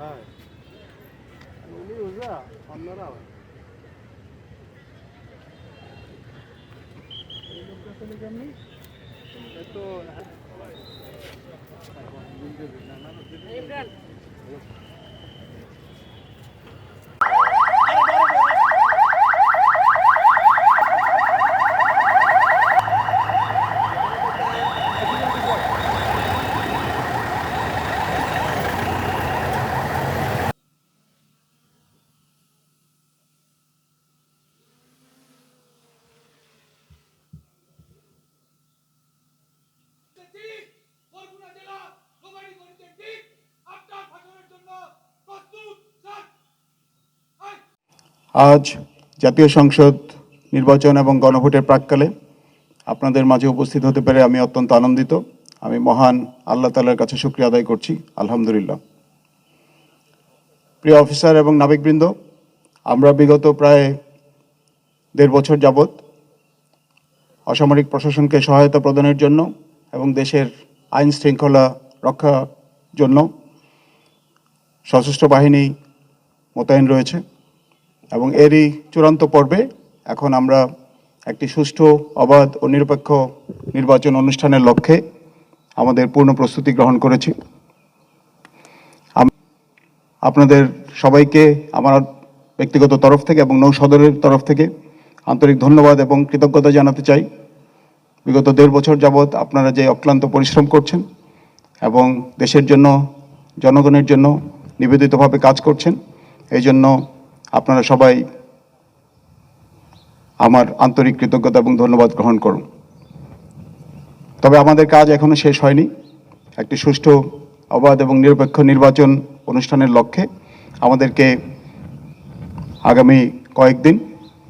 হ্যাঁ উনি ওজা অন্যরাও এই লোকটা চলে কেমনি তো আজ জাতীয় সংসদ নির্বাচন এবং গণভোটের প্রাক্কালে আপনাদের মাঝে উপস্থিত হতে পেরে আমি অত্যন্ত আনন্দিত। আমি মহান আল্লাহ তাআলার কাছে শুকরিয়া আদায় করছি, আলহামদুলিল্লাহ। প্রিয় অফিসার এবং নাবিকবৃন্দ, আমরা বিগত প্রায় 1.5 বছর যাবৎ অসামরিক প্রশাসনকে সহায়তা প্রদানের জন্য এবং দেশের আইন শৃঙ্খলা রক্ষার জন্য সশস্ত্র বাহিনী মোতায়েন রয়েছে এবং এরই চূড়ান্ত পর্বে এখন আমরা একটি সুষ্ঠু, অবাধ ও নিরপেক্ষ নির্বাচন অনুষ্ঠানের লক্ষ্যে আমাদের পূর্ণ প্রস্তুতি গ্রহণ করেছি। আপনাদের সবাইকে আমার ব্যক্তিগত তরফ থেকে এবং নৌ সদরের তরফ থেকে আন্তরিক ধন্যবাদ এবং কৃতজ্ঞতা জানাতে চাই। বিগত 1.5 বছর যাবৎ আপনারা যে অক্লান্ত পরিশ্রম করছেন এবং দেশের জন্য, জনগণের জন্য নিবেদিতভাবে কাজ করছেন, এই জন্য আপনারা সবাই আমার আন্তরিক কৃতজ্ঞতা এবং ধন্যবাদ গ্রহণ করুন। তবে আমাদের কাজ এখনো শেষ হয়নি। একটি সুষ্ঠু, অবাধ এবং নিরপেক্ষ নির্বাচন অনুষ্ঠানের লক্ষ্যে আমাদেরকে আগামী কয়েকদিন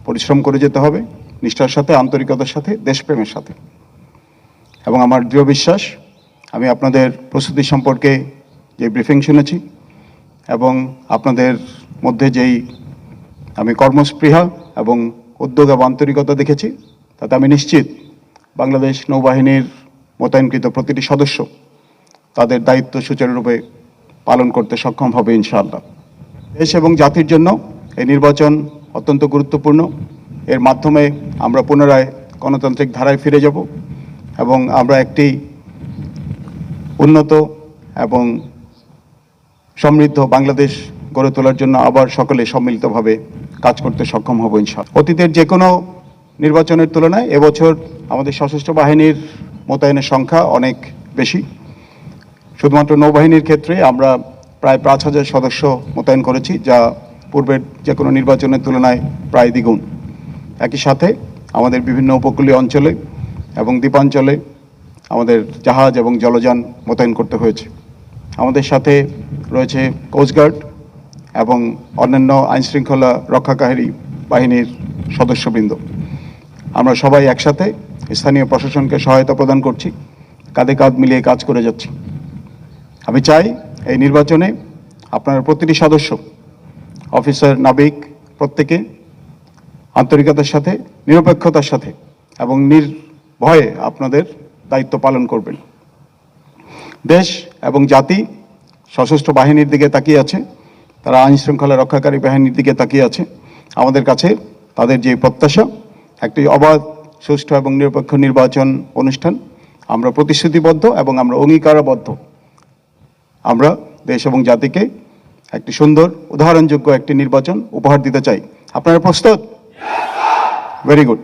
পরিশ্রম করে যেতে হবে, নিষ্ঠার সাথে, আন্তরিকতার সাথে, দেশপ্রেমের সাথে। এবং আমার দৃঢ় বিশ্বাস, আমি আপনাদের প্রস্তুতি সম্পর্কে যে ব্রিফিং শুনেছি এবং আপনাদের মধ্যে যেই আমি কর্মস্পৃহা এবং উদ্যোগ এবং আন্তরিকতা দেখেছি, তাতে আমি নিশ্চিত বাংলাদেশ নৌবাহিনীর মোতায়েনকৃত প্রতিটি সদস্য তাদের দায়িত্ব সুচারুরূপে পালন করতে সক্ষম হবে ইনশাআল্লাহ। দেশ এবং জাতির জন্য এই নির্বাচন অত্যন্ত গুরুত্বপূর্ণ। এর মাধ্যমে আমরা পুনরায় গণতান্ত্রিক ধারায় ফিরে যাব এবং আমরা একটি উন্নত এবং সমৃদ্ধ বাংলাদেশ গড়ে তোলার জন্য আবার সকলে সম্মিলিতভাবে কাজ করতে সক্ষম হব ইনশাআল্লাহ। অতীতের যে কোনো নির্বাচনের তুলনায় এবছর আমাদের সশস্ত্র বাহিনীর মোতায়েনের সংখ্যা অনেক বেশি। শুধুমাত্র নৌবাহিনীর ক্ষেত্রে আমরা প্রায় 5,000 সদস্য মোতায়েন করেছি, যা পূর্বের যে কোনো নির্বাচনের তুলনায় প্রায় দ্বিগুণ। একই সাথে আমাদের বিভিন্ন উপকূলীয় অঞ্চলে এবং দ্বীপাঞ্চলে আমাদের জাহাজ এবং জলযান মোতায়েন করতে হয়েছে। আমাদের সাথে রয়েছে কোস্টগার্ড এবং অন্যান্য আইনশৃঙ্খলা রক্ষাকারী বাহিনীর সদস্যবৃন্দ। আমরা সবাই একসাথে স্থানীয় প্রশাসনকে সহায়তা প্রদান করছি, কাঁধে কাঁধ মিলিয়ে কাজ করে যাচ্ছি। আমি চাই এই নির্বাচনে আপনার প্রতিটি সদস্য, অফিসার, নাবিক প্রত্যেকে আন্তরিকতার সাথে, নিরপেক্ষতার সাথে এবং নির্ভয়ে আপনাদের দায়িত্ব পালন করবেন। দেশ এবং জাতি সশস্ত্র বাহিনীর দিকে তাকিয়ে আছে, তারা আইন শৃঙ্খলা রক্ষাকারী বাহিনীর দিকে তাকিয়ে আছে। আমাদের কাছে তাদের যে প্রত্যাশা, একটি অবাধ, সুষ্ঠু এবং নিরপেক্ষ নির্বাচন অনুষ্ঠান, আমরা প্রতিশ্রুতিবদ্ধ এবং আমরা অঙ্গীকারবদ্ধ। আমরা দেশ এবং জাতিকে একটি সুন্দর, উদাহরণযোগ্য একটি নির্বাচন উপহার দিতে চাই। আপনারা প্রস্তুত? Very good.